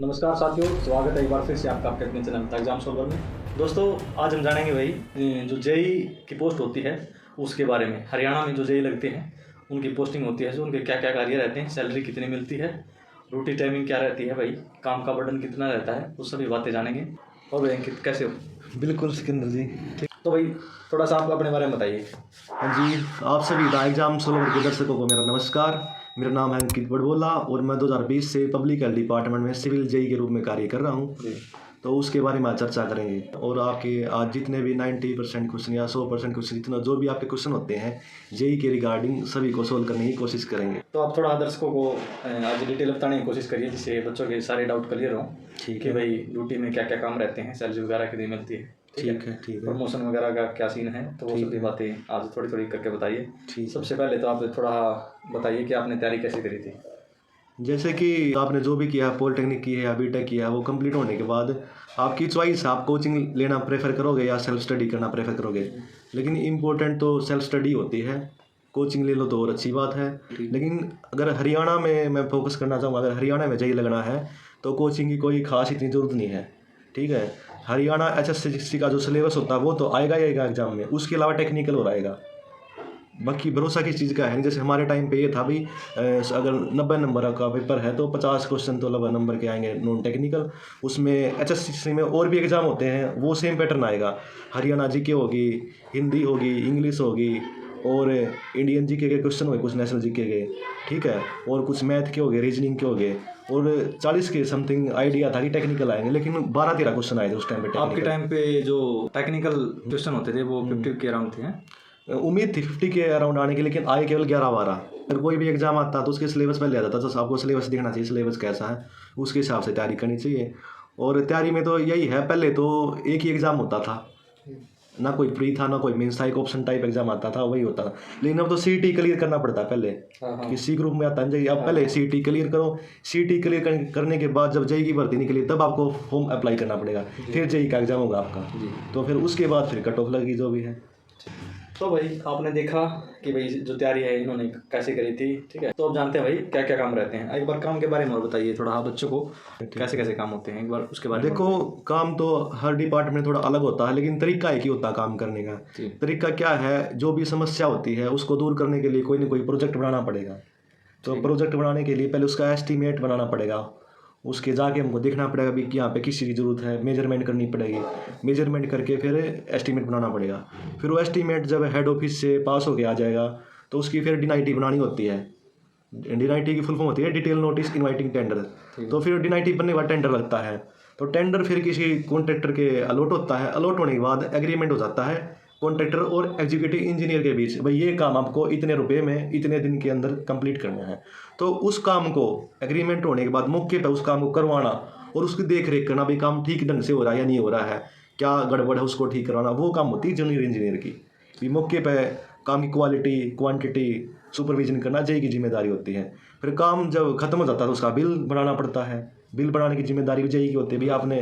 नमस्कार साथियों, स्वागत है एक बार फिर से आपका आपके अपने चैनल एग्जाम सॉल्वर में। दोस्तों, आज हम जानेंगे भाई जो जेई की पोस्ट होती है उसके बारे में। हरियाणा में जो जेई लगते हैं उनकी पोस्टिंग होती है, जो उनके क्या क्या कार्य रहते हैं, सैलरी कितनी मिलती है, ड्यूटी टाइमिंग क्या रहती है, भाई काम का बर्डन कितना रहता है, वो सभी बातें जानेंगे। और भाई अंकित, कैसे हो? बिल्कुल सिकंदर जी। ठीक, तो भाई थोड़ा सा आप अपने बारे में बताइए। हाँ जी, आप सभी द एग्जाम सॉल्वर के दर्शकों को मेरा नमस्कार। मेरा नाम है अंकित बड़बोला और मैं 2020 से पब्लिक हेल्थ डिपार्टमेंट में सिविल जेई के रूप में कार्य कर रहा हूँ। जी, तो उसके बारे में आज चर्चा करेंगे और आपके आज जितने भी 90% क्वेश्चन या 100% क्वेश्चन, जितना जो भी आपके क्वेश्चन होते हैं जेई के रिगार्डिंग, सभी को सोल्व करने की कोशिश करेंगे। तो आप थोड़ा दर्शकों को आज डिटेल बताने की कोशिश करिए, जिससे बच्चों के सारे डाउट क्लियर हों। ठीक कि है, भाई ड्यूटी में क्या क्या काम रहते हैं, सैलरी वगैरह कितनी मिलती है, ठीक है, ठीक है, प्रमोशन वगैरह का क्या सीन है, तो वो ठीक सभी है, बातें आज थोड़ी थोड़ी करके बताइए। ठीक है। सबसे पहले तो आप थोड़ा बताइए कि आपने तैयारी कैसे करी थी। जैसे कि आपने जो भी किया, पॉलिटेक्निक की है या बीटेक किया है, वो कंप्लीट होने के बाद आपकी चॉइस, आप कोचिंग लेना प्रेफर करोगे या सेल्फ स्टडी करना प्रेफर करोगे। लेकिन इम्पोर्टेंट तो सेल्फ स्टडी होती है। कोचिंग ले लो तो और अच्छी बात है। लेकिन अगर हरियाणा में मैं फोकस करना चाहूँगा, अगर हरियाणा में जेई लगना है तो कोचिंग की कोई खास इतनी ज़रूरत नहीं है। ठीक है, हरियाणा HSC का जो सिलेबस होता है वो तो आएगा ही आएगा एग्जाम में, उसके अलावा टेक्निकल और आएगा। बाकी भरोसा किस चीज़ का है नहीं। जैसे हमारे टाइम पे ये था भी, अगर 90 नंबर का पेपर है तो 50 क्वेश्चन तो 90 नंबर के आएंगे नॉन टेक्निकल। उसमें HSC में और भी एग्ज़ाम होते हैं, वो सेम पैटर्न आएगा। हरियाणा जीके होगी, हिंदी होगी, इंग्लिश होगी और इंडियन जीके के क्वेश्चन होंगे, कुछ नेशनल जीके के। ठीक है, और कुछ मैथ के हो गए, रीजनिंग के हो गए, और 40 के समथिंग आइडिया था कि टेक्निकल आएंगे, लेकिन 12-13 क्वेश्चन आए थे उस टाइम पे। आपके टाइम पे जो टेक्निकल क्वेश्चन होते थे वो 50 के अराउंड थे। उम्मीद थी 50 के अराउंड आने की, लेकिन आए केवल 11-12। अगर कोई भी एग्जाम आता तो उसके सिलेबस पहले आ जाता, तो आपको सिलेबस देखना चाहिए, सिलेबस कैसा है उसके हिसाब से तैयारी करनी चाहिए। और तैयारी में तो यही है, पहले तो एक ही एग्ज़ाम होता था, ना कोई प्री था ना कोई मेंस था, एक ऑप्शन टाइप एग्जाम आता था, वही होता था। लेकिन अब तो CET क्लियर करना पड़ता है पहले। कि सी ग्रुप में आता है, अब पहले CET क्लियर करो। CET क्लियर करने के बाद जब जेई की भर्ती निकली तब आपको फॉर्म अप्लाई करना पड़ेगा, फिर जेई का एग्जाम होगा आपका। तो फिर उसके बाद फिर कट ऑफ लगेगी जो भी है। तो भाई आपने देखा कि भाई जो तैयारी है इन्होंने कैसे करी थी। ठीक है, तो अब जानते हैं भाई क्या क्या काम रहते हैं। एक बार काम के बारे में और बताइए थोड़ा, हाँ बच्चों को कैसे कैसे काम होते हैं, एक बार उसके बारे में। देखो, काम तो हर डिपार्टमेंट में थोड़ा अलग होता है, लेकिन तरीका एक ही होता है काम करने का। तरीका क्या है, जो भी समस्या होती है उसको दूर करने के लिए कोई ना कोई प्रोजेक्ट बनाना पड़ेगा। तो प्रोजेक्ट बनाने के लिए पहले उसका एस्टीमेट बनाना पड़ेगा। उसके जाके हमको देखना पड़ेगा भी कि यहाँ पे किस चीज़ की ज़रूरत है, मेजरमेंट करनी पड़ेगी। मेजरमेंट करके फिर एस्टीमेट बनाना पड़ेगा। फिर वो एस्टीमेट जब हेड ऑफिस से पास होके आ जाएगा तो उसकी फिर DNIT बनानी होती है। DNIT की फुल फॉर्म होती है डिटेल नोटिस इनवाइटिंग टेंडर। तो फिर DNIT बनने के बाद टेंडर लगता है। तो टेंडर फिर किसी कॉन्ट्रैक्टर के अलॉट होता है। अलॉट होने के बाद एग्रीमेंट हो जाता है कॉन्ट्रैक्टर और एग्जीक्यूटिव इंजीनियर के बीच, भाई ये काम आपको इतने रुपए में इतने दिन के अंदर कंप्लीट करना है। तो उस काम को एग्रीमेंट होने के बाद मौके पर उस काम को करवाना और उसकी देख रेख करना, भाई काम ठीक ढंग से हो रहा है या नहीं हो रहा है, क्या गड़बड़ है उसको ठीक कराना, वो काम होती है जूनियर इंजीनियर की। भी मौके पर काम की क्वालिटी क्वांटिटी सुपरविजन करना जेई की जिम्मेदारी होती है। फिर काम जब खत्म हो जाता है तो उसका बिल बनाना पड़ता है। बिल बनाने की जिम्मेदारी भी जेई की होती है। भी आपने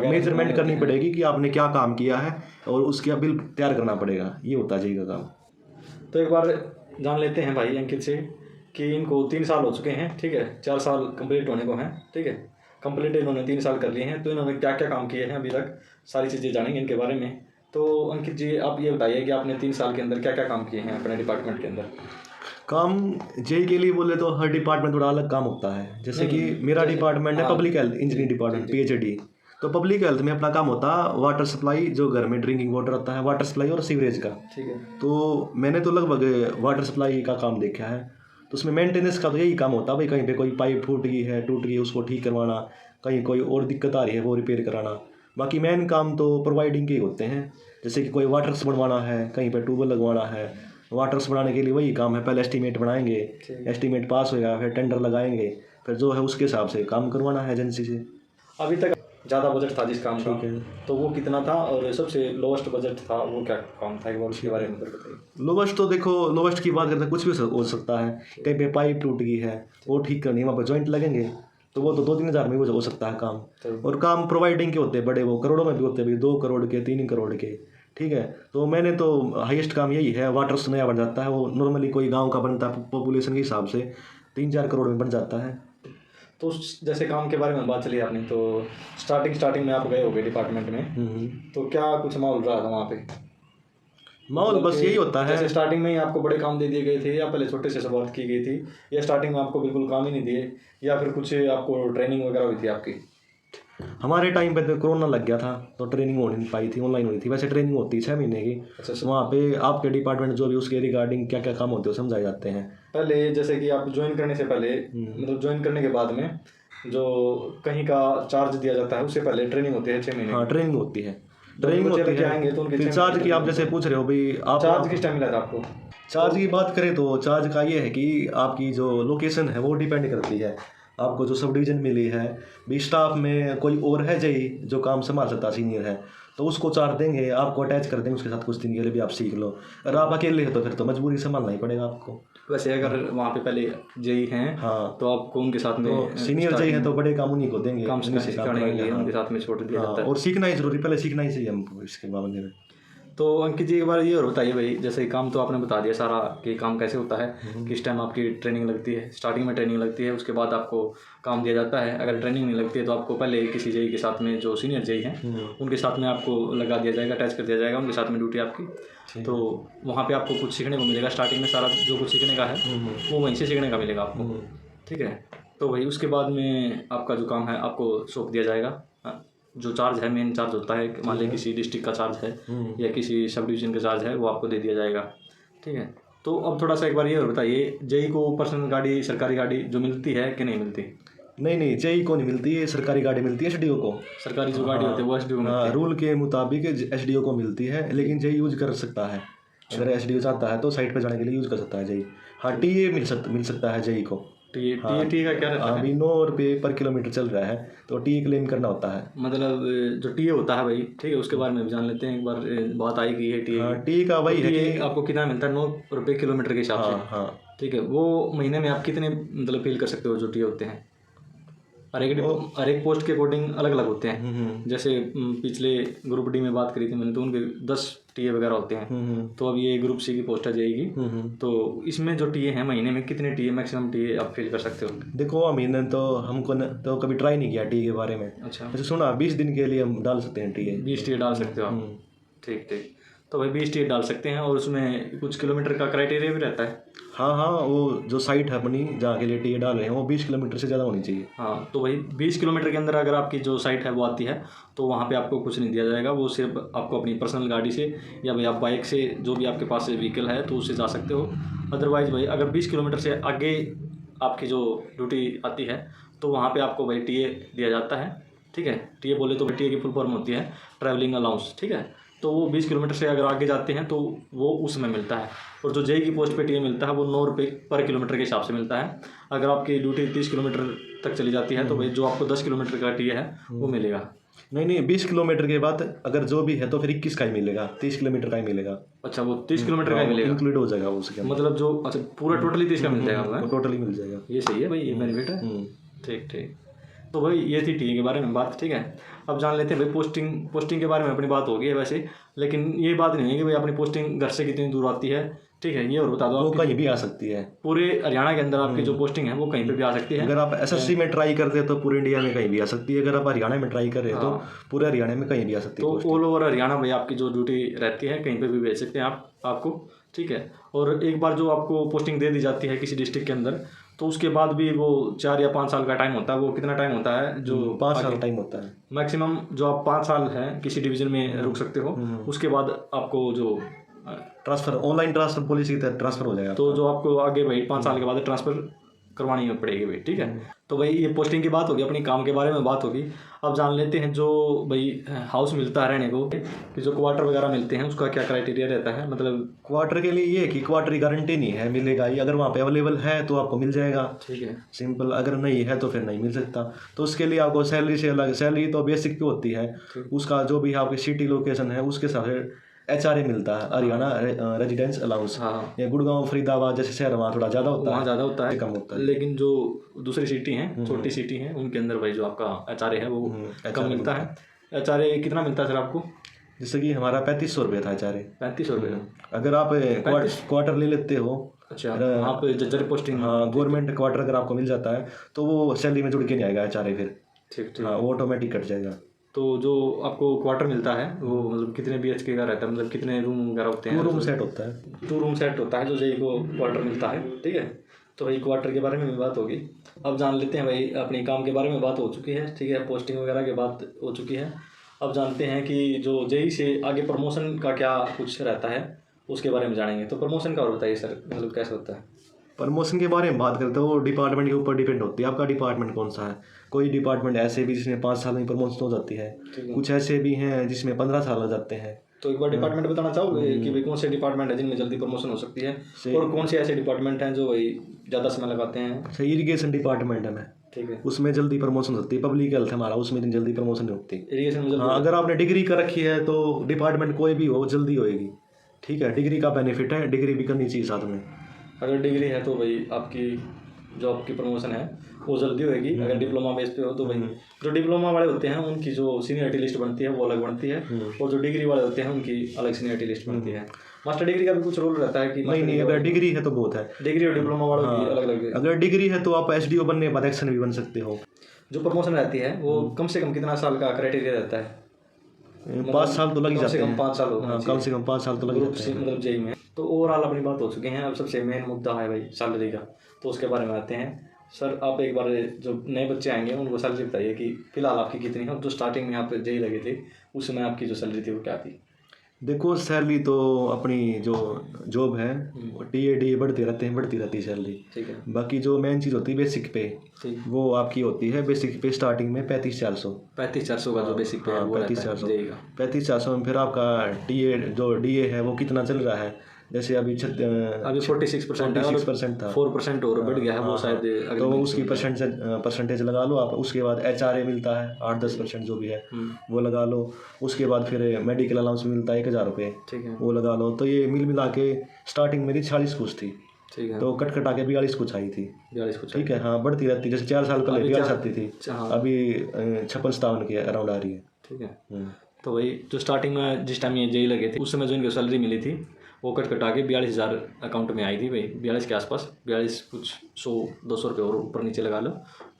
मेजरमेंट करनी पड़ेगी कि आपने क्या काम किया है और उसका बिल तैयार करना पड़ेगा। ये होता है जेई का काम। तो एक बार जान लेते हैं भाई अंकित से कि इनको 3 साल हो चुके हैं। ठीक है, 4 साल कंप्लीट होने को हैं। ठीक है, कंप्लीट इन्होंने 3 साल कर लिए हैं। तो इन्होंने क्या क्या काम किए हैं अभी तक, सारी चीज़ें जानेंगे इनके बारे में। तो अंकित जी, आप ये बताइए कि आपने 3 साल के अंदर क्या क्या काम किए हैं अपने डिपार्टमेंट के अंदर। काम जेई के लिए बोले तो हर डिपार्टमेंट थोड़ा अलग काम होता है। जैसे कि मेरा डिपार्टमेंट है public health engineering department, PHD। तो पब्लिक हेल्थ में अपना काम होता है वाटर सप्लाई, जो घर में ड्रिंकिंग वाटर आता है, वाटर सप्लाई और सीवरेज का। ठीक है, तो मैंने तो लगभग वाटर सप्लाई का काम देखा है। तो उसमें मेंटेनेंस का तो यही काम होता है, भाई कहीं पे कोई पाइप टूट गई उसको ठीक करवाना, कहीं कोई और दिक्कत आ रही है वो रिपेयर कराना। बाकी मेन काम तो प्रोवाइडिंग के ही होते हैं। जैसे कि कोई वाटर्स बनवाना है, कहीं पे ट्यूबवेल लगवाना है, वाटर्स बनाने के लिए वही काम है। पहले एस्टीमेट बनाएंगे, एस्टीमेट पास होगा, फिर टेंडर लगाएंगे, फिर जो है उसके हिसाब से काम करवाना है एजेंसी से। अभी तक ज़्यादा बजट था जिस काम का, ठीक है, तो वो कितना था, और सबसे लोवेस्ट बजट था वो क्या काम था, एक बार उसके बारे में बताइए। लोवेस्ट तो देखो, लोवेस्ट की बात करते हैं कुछ भी हो सकता है। कहीं पे पाइप टूट गई है वो ठीक करनी है, वहाँ पर जॉइंट लगेंगे तो वो तो 2-3 हज़ार में भी हो सकता है काम। और काम प्रोवाइडिंग के होते हैं बड़े, वो करोड़ों में भी होते हैं, भाई 2 करोड़ के 3 करोड़ के। ठीक है, तो मैंने तो हाईएस्ट काम यही है। वाटर नया बन जाता है, वो नॉर्मली कोई गांव का बनता है पॉपुलेशन के हिसाब से 3-4 करोड़ में बन जाता है। तो जैसे काम के बारे में बात चली आपने, तो स्टार्टिंग में आप गए होगे डिपार्टमेंट में, तो क्या कुछ माहौल रहा था वहाँ पे? माहौल बस यही होता है। जैसे स्टार्टिंग में ही आपको बड़े काम दे दिए गए थे, या पहले छोटे से शुरुआत की गई थी, या स्टार्टिंग में आपको बिल्कुल काम ही नहीं दिए, या फिर कुछ आपको ट्रेनिंग वगैरह हुई थी आपकी? हमारे टाइम पे तो कोरोना लग गया था, तो ट्रेनिंग हो नहीं पाई थी, ऑनलाइन हुई थी। वैसे ट्रेनिंग होती है 6 महीने की। अच्छा। वहाँ पे आपके डिपार्टमेंट जो भी उसके रिगार्डिंग क्या क्या काम होते हैं वो समझाए जाते हैं। पहले जैसे कि आप ज्वाइन करने से पहले, मतलब ज्वाइन करने के बाद में जो कहीं का चार्ज दिया जाता है, उससे पहले ट्रेनिंग होती है 6 महीने? हाँ, ट्रेनिंग होती है। ट्रेनिंग होती है आएंगे तो उनके फिर चार्ज की आप जैसे पूछ रहे हो भाई, आप चार्ज किस टाइम मिला था आपको? चार्ज की बात करें तो चार्ज का ये है कि आपकी जो लोकेशन है वो डिपेंड करती है। आपको जो सब डिवीज़न मिली है, भी स्टाफ में कोई और है जही जो काम संभाल सकता सीनियर है, तो उसको चार्ज देंगे, आपको अटैच कर देंगे उसके साथ, कुछ दिन के लिए भी आप सीख लो। अगर आप अकेले हो तो फिर तो मजबूरी संभालना ही पड़ेगा आपको। वैसे अगर वहाँ पे पहले जेई हैं, हाँ, तो आपको उनके साथ में तो सीनियर जेई है तो बड़े काम उन्हीं को देंगे, काम सिखाने के लिए उनके साथ में छोड़ दिया जाता है। और सीखना ही जरूरी, पहले सीखना ही चाहिए हमको इसके बाबत में। तो अंकित जी एक बार ये और बताइए भाई, जैसे काम तो आपने बता दिया सारा कि काम कैसे होता है, किस टाइम आपकी ट्रेनिंग लगती है। स्टार्टिंग में ट्रेनिंग लगती है, उसके बाद आपको काम दिया जाता है। अगर ट्रेनिंग नहीं लगती है तो आपको पहले किसी जेई के साथ में, जो सीनियर जेई हैं उनके साथ में आपको लगा दिया जाएगा, अटैच कर दिया जाएगा, उनके साथ में ड्यूटी आपकी। तो वहाँ पर आपको कुछ सीखने को मिलेगा। स्टार्टिंग में सारा जो कुछ सीखने का है वो वहीं से सीखने का मिलेगा आपको, ठीक है। तो भाई उसके बाद में आपका जो काम है आपको सौंप दिया जाएगा। जो चार्ज है, मेन चार्ज होता है, मान लीजिए किसी डिस्ट्रिक्ट का चार्ज है या किसी सब डिवीजन का चार्ज है, वो आपको दे दिया जाएगा, ठीक है। तो अब थोड़ा सा एक बार ये और बताइए, जेई को पर्सनल गाड़ी, सरकारी गाड़ी जो मिलती है कि नहीं मिलती? नहीं, जेई को नहीं मिलती है, सरकारी गाड़ी मिलती है एसडीओ को। सरकारी जो गाड़ी होती है वो एसडीओ को रूल के मुताबिक एसडीओ को मिलती है, लेकिन जेई यूज कर सकता है। अगर एसडीओ चाहता है तो साइट पर जाने के लिए यूज कर सकता है जेई। हाँ, टीए मिल सकता है जेई को। टी का क्या रहता है? अभी 9 रुपये पर किलोमीटर चल रहा है, तो टी क्लेम करना होता है। मतलब जो टी होता है भाई, ठीक है, उसके बारे में भी जान लेते हैं एक बार। बात आई कि ये टी का वही है कि आपको कितना मिलता है? 9 रुपये किलोमीटर के हिसाब से। हाँ, ठीक है। वो महीने में आप कितने मतलब फील कर सकते हो जो टी होते हैं? हर एक पोस्ट के अकॉर्डिंग अलग अलग होते हैं। जैसे पिछले ग्रुप डी में बात करी थी मैंने, तो उनके 10 टीए वगैरह होते हैं। तो अब ये ग्रुप सी की पोस्ट आ जाएगी, तो इसमें जो टीए हैं महीने में कितने टीए, मैक्सिमम टीए आप फील कर सकते हो? देखो, महीने तो हमको तो कभी ट्राई नहीं किया टी के बारे में। अच्छा। जैसे सुना 20 दिन के लिए हम डाल सकते हैं टीए। 20 टीए डाल सकते हो आप? ठीक। तो भाई 20 टीए डाल सकते हैं, और उसमें कुछ किलोमीटर का क्राइटेरिया भी रहता है? हाँ, वो जो साइट है अपनी जहाँ के लिए टीए डाल रहे हैं वो 20 किलोमीटर से ज़्यादा होनी चाहिए। हाँ, तो भाई 20 किलोमीटर के अंदर अगर आपकी जो साइट है वो आती है, तो वहाँ पे आपको कुछ नहीं दिया जाएगा। वो सिर्फ आपको अपनी पर्सनल गाड़ी से, या भाई आप बाइक से, जो भी आपके पास व्हीकल है तो उससे जा सकते हो। अदरवाइज़ भाई अगर 20 किलोमीटर से आगे आपकी जो ड्यूटी आती है, तो वहाँ पर आपको भाई टीए दिया जाता है, ठीक है। टीए बोले तो टीए की फुल फॉर्म होती है ट्रैवलिंग अलाउंस, ठीक है। तो वो 20 किलोमीटर से अगर आगे जाते हैं तो वो उसमें मिलता है। और जो जेई की पोस्ट पे टीए मिलता है वो 9 रुपये पर किलोमीटर के हिसाब से मिलता है। अगर आपकी ड्यूटी 30 किलोमीटर तक चली जाती है तो भाई जो आपको 10 किलोमीटर का टीए है वो मिलेगा। नहीं, 20 किलोमीटर के बाद अगर जो भी है तो फिर 21 का ही मिलेगा, 30 किलोमीटर का ही मिलेगा। अच्छा, वो 30 किलोमीटर का ही मिलेगा, इंक्लूड हो जाएगा उसके अंदर। मतलब जो, अच्छा, पूरा टोटली 30 का मिल जाएगा? टोटली मिल जाएगा। ये सही है भाई, ये बेनिफिट है। ठीक। तो भाई ये थी टीए के बारे में बात, ठीक है। अब जान लेते हैं भाई पोस्टिंग के बारे में अपनी बात होगी है वैसे, लेकिन ये बात नहीं है कि भाई अपनी पोस्टिंग घर से कितनी दूर आती है, ठीक है। ये और बता दो, वो कहीं भी आ सकती है। पूरे हरियाणा के अंदर आपकी जो पोस्टिंग है वो कहीं पे भी आ सकती है। अगर आप एसएससी में ट्राई करते हैं तो पूरे इंडिया में कहीं भी आ सकती है। अगर आप हरियाणा में ट्राई कर रहे हैं तो पूरे हरियाणा में कहीं भी आ सकती है। तो ऑल ओवर हरियाणा भाई आपकी जो ड्यूटी रहती है कहीं पे भी भेज सकते हैं आपको, ठीक है। और एक बार जो आपको पोस्टिंग दे दी जाती है किसी डिस्ट्रिक्ट के अंदर, तो उसके बाद भी वो 4 या 5 साल का टाइम होता है। वो कितना टाइम होता है? जो 5 साल टाइम होता है मैक्सिमम। जो आप 5 साल है किसी डिवीजन में रुक सकते हो, उसके बाद आपको जो ट्रांसफर, ऑनलाइन ट्रांसफर पॉलिसी के तहत ट्रांसफर हो जाएगा। तो जो आपको आगे भाई 5 साल के बाद ट्रांसफर करवानी पड़ेगी भाई, ठीक है। तो भाई ये पोस्टिंग की बात होगी, अपनी काम के बारे में बात होगी। अब जान लेते हैं जो भाई हाउस मिलता है रहने को, कि जो क्वार्टर वगैरह मिलते हैं उसका क्या क्राइटेरिया रहता है? मतलब क्वार्टर के लिए ये कि क्वार्टर की गारंटी नहीं है मिलेगा ही। अगर वहाँ पे अवेलेबल है तो आपको मिल जाएगा, ठीक है, सिंपल। अगर नहीं है तो फिर नहीं मिल सकता। तो उसके लिए आपको सैलरी से अलग, सैलरी तो बेसिक पे होती है, उसका जो भी आपकी सिटी लोकेशन है उसके हिसाब से HRA मिलता है, हरियाणा रेजिडेंस अलाउंस। हाँ। या गुड़गांव, फरीदाबाद जैसे शहर वहाँ थोड़ा ज़्यादा होता है, वहाँ ज़्यादा होता है, कम होता है। लेकिन जो दूसरी सिटी हैं, छोटी सिटी हैं, उनके अंदर भाई जो आपका HRA है वो कम मिलता है। HRA कितना मिलता है सर आपको? जैसे कि हमारा 3500 रुपये था HRA। 3500 रुपये। अगर आप क्वार्टर ले लेते हो अच्छा, वहाँ पे जब पोस्टिंग, हाँ गवर्नमेंट क्वार्टर अगर आपको मिल जाता है तो वो सैलरी में जुड़ के नहीं आएगा एचआरए फिर। ठीक ठीक। हाँ वो ऑटोमेटिक कट जाएगा। तो जो आपको क्वार्टर मिलता है वो मतलब कितने BHK का रहता है, मतलब कितने रूम वगैरह होते हैं? 2 रूम सेट होता है। 2 रूम सेट होता है जो जेई को क्वार्टर मिलता है, ठीक है। तो भाई क्वार्टर के बारे में भी बात होगी। अब जान लेते हैं भाई, अपने काम के बारे में बात हो चुकी है, ठीक है, पोस्टिंग वगैरह की बात हो चुकी है। अब जानते हैं कि जो जेई से आगे प्रमोशन का क्या कुछ रहता है उसके बारे में जानेंगे। तो प्रमोशन का और बताइए सर, मतलब कैसे होता है? प्रमोशन के बारे में बात करते हो, डिपार्टमेंट के ऊपर डिपेंड होती है आपका डिपार्टमेंट कौन सा है। कोई डिपार्टमेंट ऐसे भी जिसमें 5 साल में प्रमोशन हो जाती है, कुछ ऐसे भी हैं जिसमें 15 साल लग जाते हैं। तो एक बार डिपार्टमेंट बताना चाहोगे कि भाई कौन से डिपार्टमेंट है जिनमें जल्दी प्रमोशन हो सकती है, और कौन से ऐसे डिपार्टमेंट हैं जो भाई ज़्यादा समय लगाते हैं? सही, इरीगेशन डिपार्टमेंट है मैं, ठीक है, उसमें जल्दी प्रमोशन होती है। पब्लिक हेल्थ हमारा, उसमें इतनी जल्दी प्रमोशन नहीं होती। इरीगेशन में हाँ अगर आपने डिग्री कर रखी है तो डिपार्टमेंट कोई भी हो जल्दी होएगी, ठीक है। डिग्री का बेनिफिट है, डिग्री भी करनी चाहिए साथ में। अगर डिग्री है तो भाई आपकी जॉब की प्रमोशन है वो जल्दी होएगी। अगर डिप्लोमा बेस पे हो तो भाई जो डिप्लोमा वाले होते हैं उनकी जो सीनियरिटी लिस्ट बनती है वो अलग बनती है, और जो डिग्री वाले होते हैं उनकी अलग सीनियरिटी लिस्ट बनती है। मास्टर डिग्री का भी कुछ रोल रहता है कि नहीं, अगर डिग्री है तो बहुत है। डिग्री और डिप्लोमा वालों की अलग अलग। अगर डिग्री है तो आप एसडीओ बनने के बाद एक्शन भी बन सकते हो। जो प्रमोशन रहती है वो कम से कम कितना साल का क्राइटेरिया रहता है? 5 साल तो लग ही जाते हैं। कम से कम 5 साल होगा। हाँ, कम से कम 5 साल तो लग जाते हैं। मतलब जेई में। तो ओवरऑल अपनी बात हो चुकी है। अब सबसे मेन मुद्दा है भाई सैलरी का, तो उसके बारे में आते हैं। सर आप एक बार जो नए बच्चे आएंगे उनको सैलरी बताइए कि फिलहाल आपकी कितनी है, जो स्टार्टिंग में आप जेई लगे थे उस समय आपकी जो सैलरी थी वो क्या थी? देखो सैलरी तो अपनी जो जॉब है टीए बढ़ती रहती है सैलरी, ठीक है। बाकी जो मेन चीज़ होती है बेसिक पे, वो आपकी होती है बेसिक पे स्टार्टिंग में 35,400 का जो बेसिक पे है वो 35,400 जेई का। 35,400 में फिर आपका टीए जो डीए है वो कितना चल रहा है, जैसे अभी 46% था, 4% और बढ़ गया है वो शायद अगले तो महीने उसकी परसेंटेज लगा लो आप। उसके बाद एचआरए मिलता है 8-10% जो भी है वो लगा लो। उसके बाद फिर मेडिकल अलाउंस मिलता है 1,000 रुपये, ठीक है, वो लगा लो। तो ये मिल मिला के स्टार्टिंग मेरी 46 कुछ थी, ठीक है, तो कट कटा के 42 कुछ आई थी। 42 कुछ, ठीक है। हाँ बढ़ती रहती, जैसे 4 साल पहले 42 आती थी, अभी 56-57 के अराउंड आ रही है। ठीक है। तो भाई जो स्टार्टिंग में जिस टाइम ये जेई लगे थे उस समय जो इनकी सैलरी मिली थी वो कट कटा के 42,000 अकाउंट में आई थी भाई, 42 के आसपास, 42 कुछ 100-200 रुपये और ऊपर नीचे लगा लो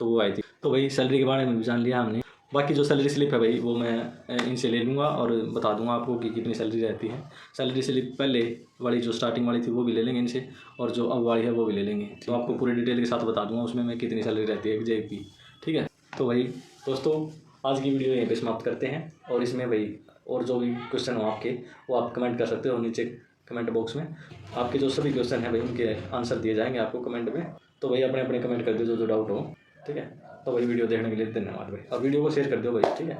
तो वो आई थी। तो भाई सैलरी के बारे में भी जान लिया हमने। बाकी जो सैलरी स्लिप है भाई वो मैं इनसे ले लूँगा और बता दूंगा आपको कि कितनी सैलरी रहती है। सैलरी स्लिप पहले वाली जो स्टार्टिंग वाली थी वो भी ले लेंगे इनसे, और जो अब वाली है वो भी ले लेंगे। तो आपको पूरी डिटेल के साथ बता दूंगा उसमें मैं कितनी सैलरी रहती है जेई की, ठीक है। तो भाई दोस्तों आज की वीडियो यहीं पे समाप्त करते हैं, और इसमें भाई और जो भी क्वेश्चन हो आपके वो आप कमेंट कर सकते हो नीचे कमेंट बॉक्स में। आपके जो सभी क्वेश्चन हैं भाई उनके आंसर दिए जाएंगे आपको कमेंट में, तो भाई अपने अपने कमेंट कर दो जो डाउट हो, ठीक है। तो भाई वीडियो देखने के लिए धन्यवाद भाई, और वीडियो को शेयर कर दो भाई, ठीक है।